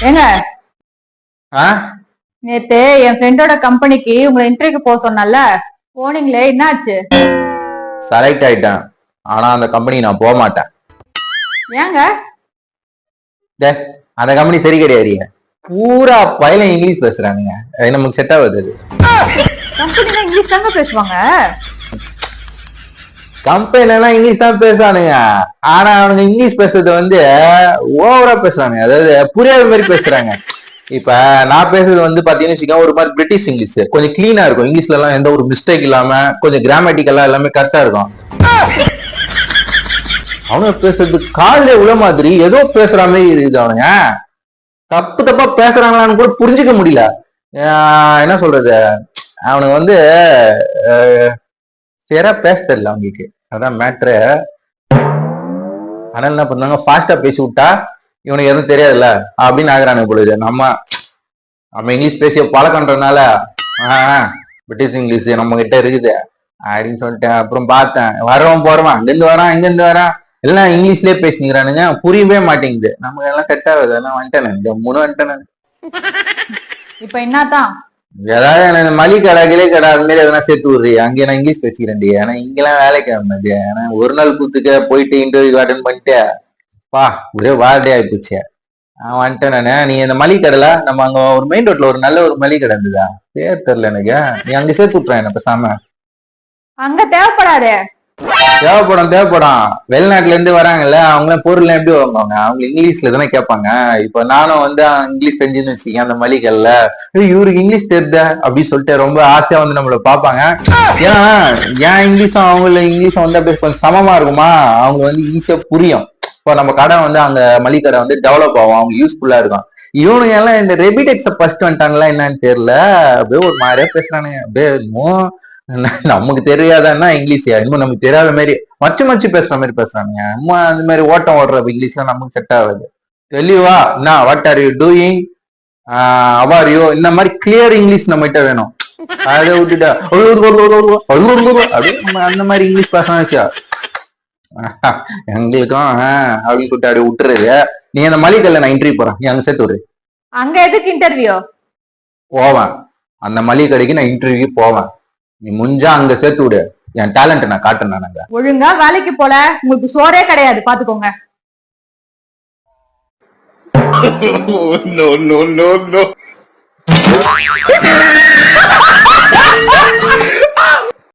ஏங்க நேத்து என் ஃப்ரெண்டோட கம்பெனிக்கு உங்களை இன்டர்வியூக்கு போக சொன்னல, போனீங்களே, என்னாச்சு? செலக்ட் ஆயிட்டேன். ஆனா அந்த கம்பெனி நான் போக மாட்டேன். ஏங்க? அந்த கம்பெனி சரி கிடையாது. பூரா பயில இங்கிலீஷ் பேசுறானுங்க. நமக்கு செட் ஆகுது. கம்பெனில இங்கிலீஷ் தாங்க பேசுவாங்க. கம்பெனில இங்கிலீஷ் தான் பேசுவானுங்க. ஆனா அவனுங்க இங்கிலீஷ் பேசுறது வந்து ஓவரா பேசுறானுங்க. அதாவது புரியாத மாதிரி பேசுறாங்க. இப்ப நான் பேசுறது வந்து பாத்தீங்கன்னு வச்சுக்கோங்க, ஒரு மாதிரி பிரிட்டிஷ் இங்கிலீஷ் கொஞ்சம் கிளீனா இருக்கும். இங்கிலீஷ்ல எல்லாம் எந்த ஒரு மிஸ்டேக் இல்லாம கொஞ்சம் கிராமட்டிக்கலா எல்லாமே கரெக்டா இருக்கும். அவனுங்க பேசுறது காலையில உள்ள மாதிரி ஏதோ பேசுற மாதிரி இருக்குது. அவனுங்க தப்பு தப்பா பேசுறாங்களான்னு கூட புரிஞ்சுக்க முடியல. என்ன சொல்றது, அவனுக்கு வந்து சரியா பேச தெரியல அவங்களுக்கு. அதான் மேட்ரு. ஆனா என்ன பண்ணாங்க, ஃபாஸ்டா பேசி விட்டா இவனுக்கு எதுவும் தெரியாதுல்ல அப்படின்னு ஆகுறானுங்க பொழுது. நம்ம இங்கிலீஷ் பேசிய பழக்கன்றதுனால பிரிட்டிஷ் இங்கிலீஷ் நம்ம கிட்ட இருக்குது அப்படின்னு சொல்லிட்டேன். அப்புறம் பார்த்தேன், வரவன் போறவன் அங்கிருந்து வரான் இங்கிருந்து வரான் எல்லாம் இங்கிலீஷ்லயே பேசிக்கிறானுங்க. புரியவே மாட்டேங்குது. நமக்கு எல்லாம் செட் ஆகுது. எல்லாம் வந்துட்டேன், இந்த மூணு வந்துட்டேன். இப்ப என்னதான் ஏதாவது எனக்கு மளிகை கடை கிளை கடை அது மாதிரி எதனா சேர்த்து விடுறீ. அங்கே நான் இங்கிலீஷ் பேசிக்கிறேன்டி. ஆனா இங்கெல்லாம் வேலைக்கு ஆகுது. ஏன்னா ஒரு நாள் கூத்துக்க போயிட்டு இன்டர்வியூ அட்டன் பண்ணிட்டு பா ஒரே வாரடே ஆயிப்போச்சு. வந்துட்டேன் நானு. நீ இந்த மளிகை கடைல நம்ம அங்க ஒரு மெயின் ரோட்ல ஒரு நல்ல ஒரு மளிகை கடை இருந்ததா, பேர் தெரியல எனக்கு. நீ அங்க சேர்த்து விட்டுறேன் என்ன பேசாம. அங்க தேவைப்படாதே. தேவைப்படும். வெளிநாட்டுல இருந்து வராங்கல்ல, அவங்க பொருள் எப்படி வாங்குவாங்க? அவங்க இங்கிலீஷ்ல தானே கேட்பாங்க. இப்ப நானும் வந்து இங்கிலீஷ் செஞ்சுன்னு வச்சுக்கேன் அந்த மளிகைல, இவருக்கு இங்கிலீஷ் தெரியுத அப்படின்னு சொல்லிட்டு ரொம்ப ஆசையா வந்து நம்மள பாப்பாங்க. ஏன்னா ஏன் இங்கிலீஷும் அவங்கள இங்கிலீஷும் வந்து அப்படியே கொஞ்சம் சமமா இருக்குமா, அவங்க வந்து ஈஸியா புரியும். இப்போ நம்ம கடை வந்து அங்க மளிகை கடை வந்து டெவலப் ஆகும், அவங்க யூஸ்ஃபுல்லா இருக்கும். இவனுங்க எல்லாம் இந்த ரெபிடெக்ஸ ஃபர்ஸ்ட் வந்துட்டாங்களா என்னன்னு தெரியல, அப்படியே ஒரு மாதிரியா பேசுறானுங்க. அப்படியே நமக்கு தெரியாதன்னா இங்கிலீஷ் இன்னும் நமக்கு தெரியாத மாதிரி மச்சு பேசுற மாதிரி பேசுறானுங்க. அம்மா அந்த மாதிரி ஓட்டம் ஓடுற இங்கிலீஷ்லாம் நமக்கு செட் ஆகாது. தெளிவா என்ன what are you doing, or you, இந்த மாதிரி கிளியர் இங்கிலீஷ் நம்ம கிட்ட வேணும். அதை விட்டுட்டா அப்படியே நம்ம அந்த மாதிரி இங்கிலீஷ் பேசணும் எங்களுக்கும் அப்படின்னு கூட்டு அப்படி விட்டுறது. நீ அந்த மளிகைல நான் இன்டர்வியூ போறேன், நீ அங்க சேர்த்து விடு. அங்க எதுக்கு இன்டர்வியூ? போவேன், அந்த மளிகை கடைக்கு நான் இன்டர்வியூ போவேன். நீ முடிஞ்சா அங்க சேர்த்து விடு, என் டேலண்ட் நான் காட்டுறேன். நாங்க ஒழுங்கா வேலைக்கு போல, உங்களுக்கு சோறே கிடையாது பாத்துக்கோங்க. No.